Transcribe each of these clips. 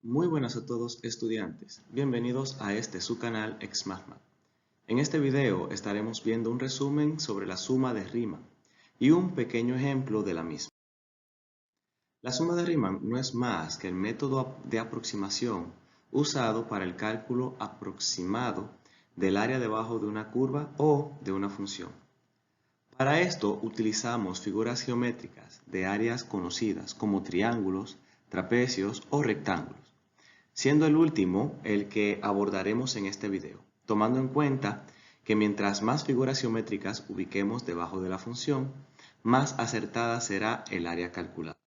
Muy buenas a todos estudiantes, bienvenidos a este su canal XMathMath. En este video estaremos viendo un resumen sobre la suma de Riemann y un pequeño ejemplo de la misma. La suma de Riemann no es más que el método de aproximación usado para el cálculo aproximado del área debajo de una curva o de una función. Para esto utilizamos figuras geométricas de áreas conocidas como triángulos, trapecios o rectángulos, siendo el último el que abordaremos en este video, tomando en cuenta que mientras más figuras geométricas ubiquemos debajo de la función, más acertada será el área calculada.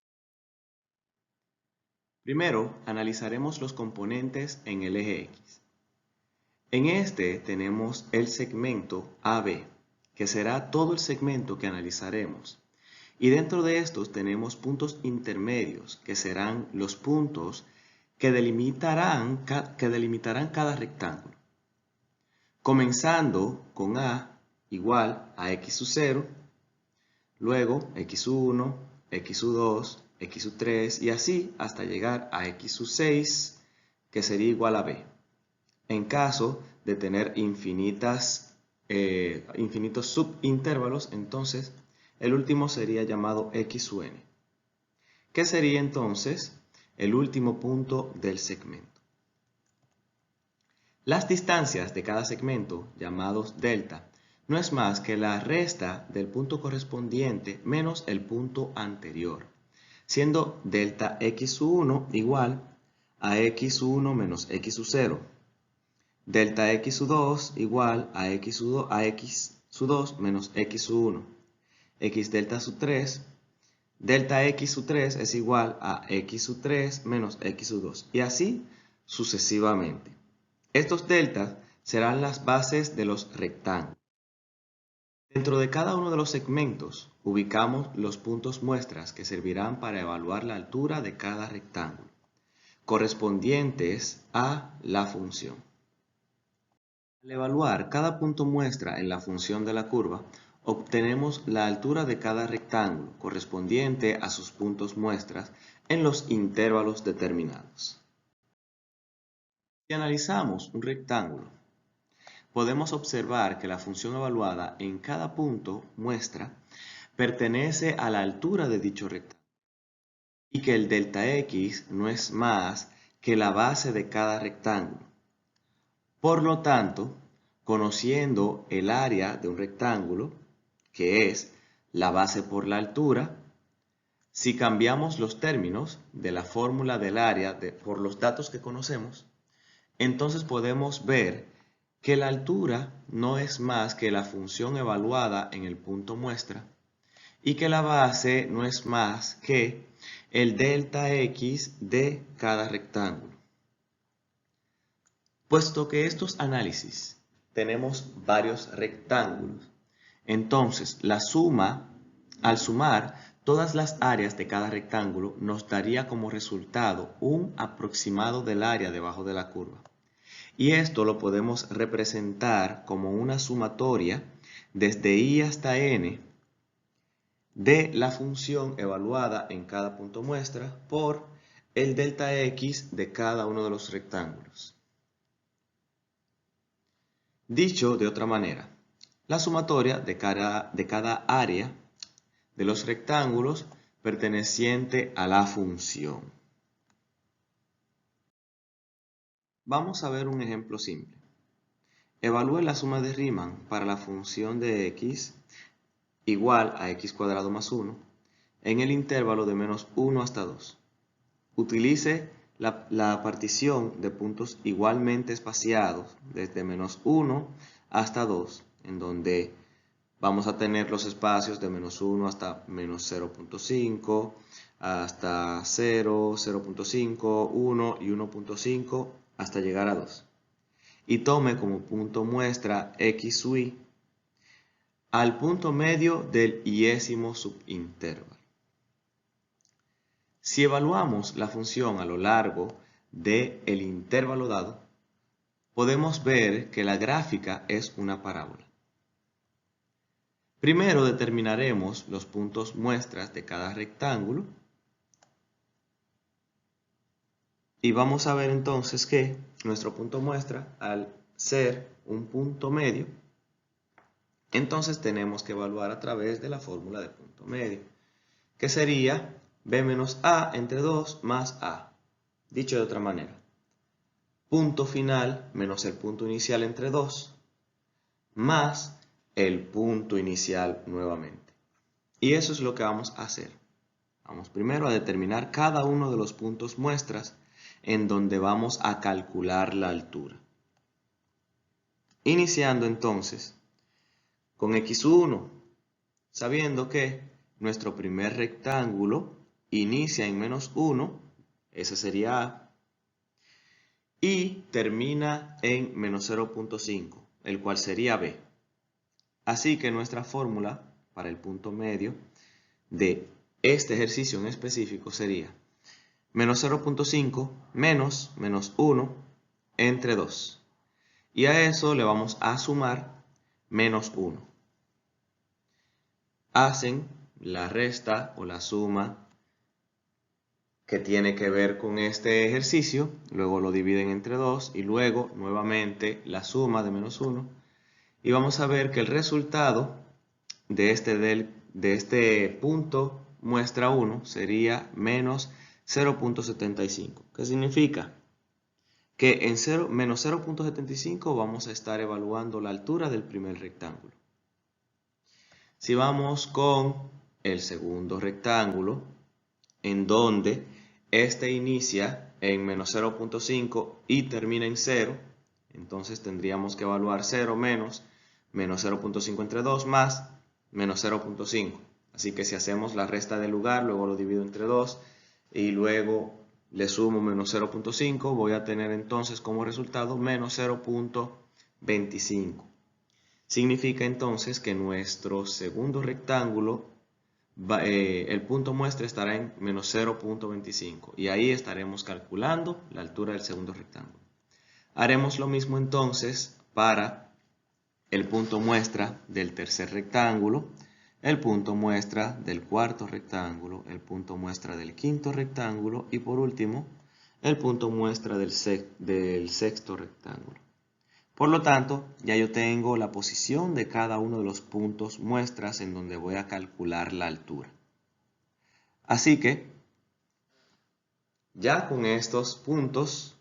Primero, analizaremos los componentes en el eje X. En este tenemos el segmento AB, que será todo el segmento que analizaremos. Y dentro de estos tenemos puntos intermedios, que serán los puntos que delimitarán cada rectángulo. Comenzando con A igual a X sub 0, luego X sub 1, X sub 2, X sub 3 y así hasta llegar a X sub 6, que sería igual a B. En caso de tener infinitos subintervalos, entonces el último sería llamado X sub n, que sería entonces el último punto del segmento. Las distancias de cada segmento, llamados delta, no es más que la resta del punto correspondiente menos el punto anterior, siendo delta x sub 1 igual a x sub 1 menos x sub 0. Delta x sub 2 igual a x sub 2 menos x sub 1. X delta sub 3. Delta x sub 3 es igual a x sub 3 menos x sub 2. Y así sucesivamente. Estos deltas serán las bases de los rectángulos. Dentro de cada uno de los segmentos ubicamos los puntos muestras que servirán para evaluar la altura de cada rectángulo, correspondientes a la función. Al evaluar cada punto muestra en la función de la curva, obtenemos la altura de cada rectángulo correspondiente a sus puntos muestras en los intervalos determinados. Si analizamos un rectángulo, podemos observar que la función evaluada en cada punto muestra pertenece a la altura de dicho rectángulo y que el delta x no es más que la base de cada rectángulo. Por lo tanto, conociendo el área de un rectángulo, que es la base por la altura, si cambiamos los términos de la fórmula del área por los datos que conocemos, entonces podemos ver que la altura no es más que la función evaluada en el punto muestra y que la base no es más que el delta x de cada rectángulo. Puesto que estos análisis tenemos varios rectángulos, entonces al sumar todas las áreas de cada rectángulo nos daría como resultado un aproximado del área debajo de la curva. Y esto lo podemos representar como una sumatoria desde i hasta n de la función evaluada en cada punto muestra por el delta x de cada uno de los rectángulos. Dicho de otra manera, la sumatoria de cada área de los rectángulos perteneciente a la función. Vamos a ver un ejemplo simple. Evalúe la suma de Riemann para la función de x igual a x cuadrado más 1 en el intervalo de menos 1 hasta 2. Utilice la partición de puntos igualmente espaciados desde menos 1 hasta 2, en donde vamos a tener los espacios de menos 1 hasta menos 0.5, hasta 0, 0.5, 1 y 1.5 hasta llegar a 2. Y tome como punto muestra x sub i al punto medio del iésimo subintervalo. Si evaluamos la función a lo largo del intervalo dado, podemos ver que la gráfica es una parábola. Primero determinaremos los puntos muestras de cada rectángulo Y vamos a ver entonces que nuestro punto muestra, al ser un punto medio, entonces tenemos que evaluar a través de la fórmula de punto medio, que sería b menos a entre 2 más a. Dicho de otra manera, punto final menos el punto inicial entre 2 más el punto inicial nuevamente. Y eso es lo que vamos a hacer. Vamos primero a determinar cada uno de los puntos muestras en donde vamos a calcular la altura. Iniciando entonces con x1, sabiendo que nuestro primer rectángulo inicia en menos 1, ese sería A, y termina en menos 0.5, el cual sería B. Así que nuestra fórmula para el punto medio de este ejercicio en específico sería menos 0.5 menos 1 entre 2. Y a eso le vamos a sumar menos 1. Hacen la resta o la suma que tiene que ver con este ejercicio, luego lo dividen entre 2 y luego nuevamente la suma de menos 1. Y vamos a ver que el resultado de este punto muestra 1 sería menos 0.75. ¿Qué significa? Que en menos 0.75 vamos a estar evaluando la altura del primer rectángulo. Si vamos con el segundo rectángulo, en donde este inicia en menos 0.5 y termina en 0, entonces tendríamos que evaluar 0 menos 0.5 entre 2 más menos 0.5. Así que si hacemos la resta del lugar, luego lo divido entre 2 y luego le sumo menos 0.5, voy a tener entonces como resultado menos 0.25. Significa entonces que nuestro segundo rectángulo, el punto muestra estará en menos 0.25 y ahí estaremos calculando la altura del segundo rectángulo. Haremos lo mismo entonces para el punto muestra del tercer rectángulo, el punto muestra del cuarto rectángulo, el punto muestra del quinto rectángulo y por último el punto muestra del sexto rectángulo. Por lo tanto, ya yo tengo la posición de cada uno de los puntos muestras en donde voy a calcular la altura. Así que, ya con estos puntos,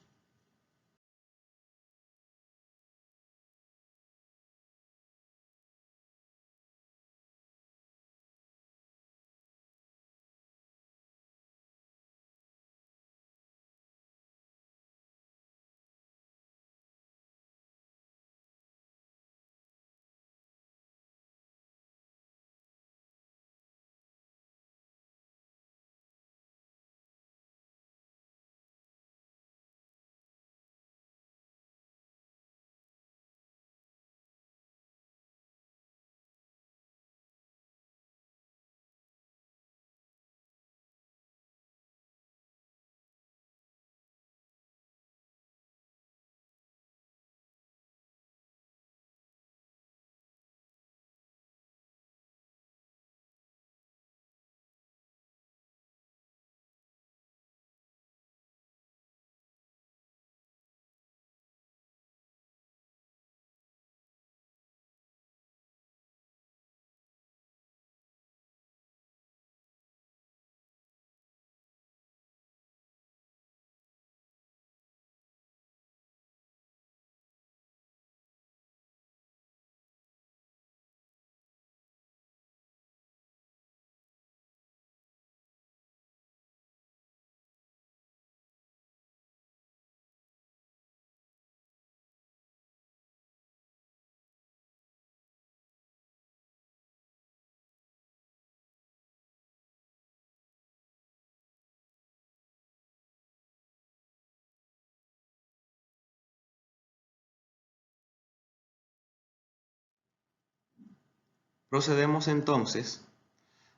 procedemos entonces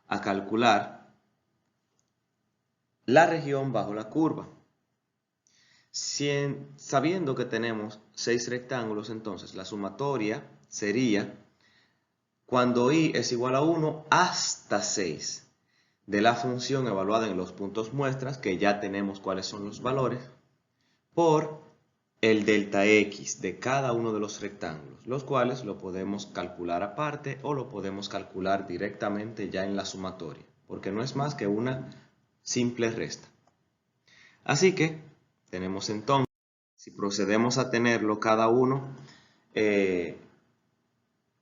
a calcular la región bajo la curva. Sabiendo que tenemos 6 rectángulos, entonces la sumatoria sería cuando y es igual a 1 hasta 6 de la función evaluada en los puntos muestras, que ya tenemos cuáles son los valores, por el delta X de cada uno de los rectángulos, los cuales lo podemos calcular aparte o lo podemos calcular directamente ya en la sumatoria, porque no es más que una simple resta. Así que tenemos entonces, si procedemos a tenerlo cada uno,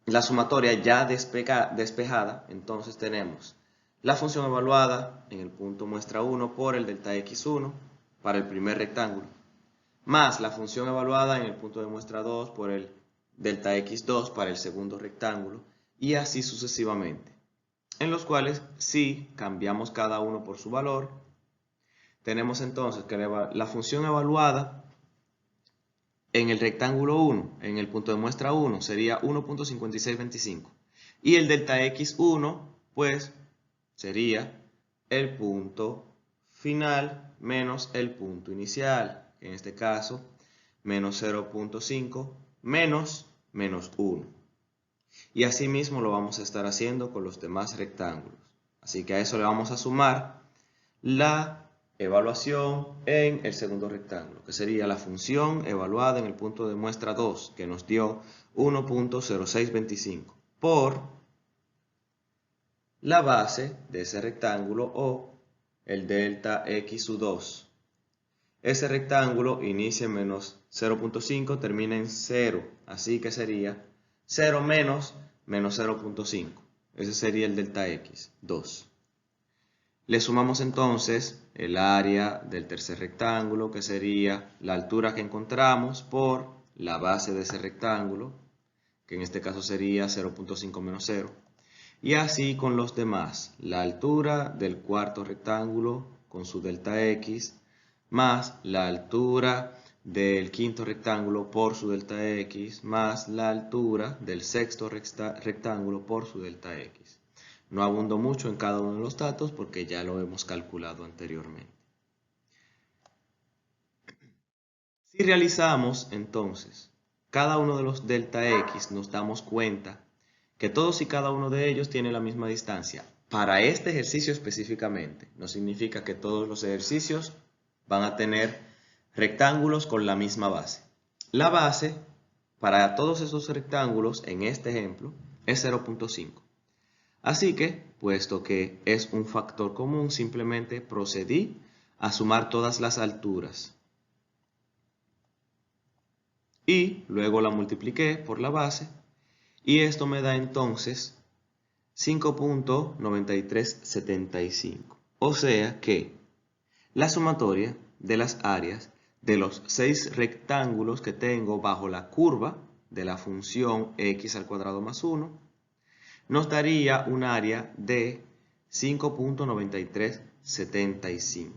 la sumatoria ya despejada, entonces tenemos la función evaluada en el punto muestra 1 por el delta x1 para el primer rectángulo, más la función evaluada en el punto de muestra 2 por el delta x2 para el segundo rectángulo, y así sucesivamente, en los cuales si cambiamos cada uno por su valor, tenemos entonces que la función evaluada en el rectángulo 1, en el punto de muestra 1, sería 1.5625. Y el delta x1, pues, sería el punto final menos el punto inicial. En este caso, menos 0.5 menos 1. Y así mismo lo vamos a estar haciendo con los demás rectángulos. Así que a eso le vamos a sumar la evaluación en el segundo rectángulo, que sería la función evaluada en el punto de muestra 2, que nos dio 1.0625, por la base de ese rectángulo o el delta x2. Ese rectángulo inicia en menos 0.5, termina en 0, así que sería 0 menos 0.5. Ese sería el delta x2. Le sumamos entonces el área del tercer rectángulo, que sería la altura que encontramos por la base de ese rectángulo, que en este caso sería 0.5 menos 0. Y así con los demás, la altura del cuarto rectángulo con su delta x, más la altura del quinto rectángulo por su delta x, más la altura del sexto rectángulo por su delta x. No abundo mucho en cada uno de los datos porque ya lo hemos calculado anteriormente. Si realizamos entonces cada uno de los delta x, nos damos cuenta que todos y cada uno de ellos tiene la misma distancia. Para este ejercicio específicamente, no significa que todos los ejercicios van a tener rectángulos con la misma base. La base para todos esos rectángulos en este ejemplo es 0.5. Así que, puesto que es un factor común, simplemente procedí a sumar todas las alturas. Y luego la multipliqué por la base. Y esto me da entonces 5.9375. O sea que la sumatoria de las áreas de los 6 rectángulos que tengo bajo la curva de la función x al cuadrado más 1 nos daría un área de 5.9375.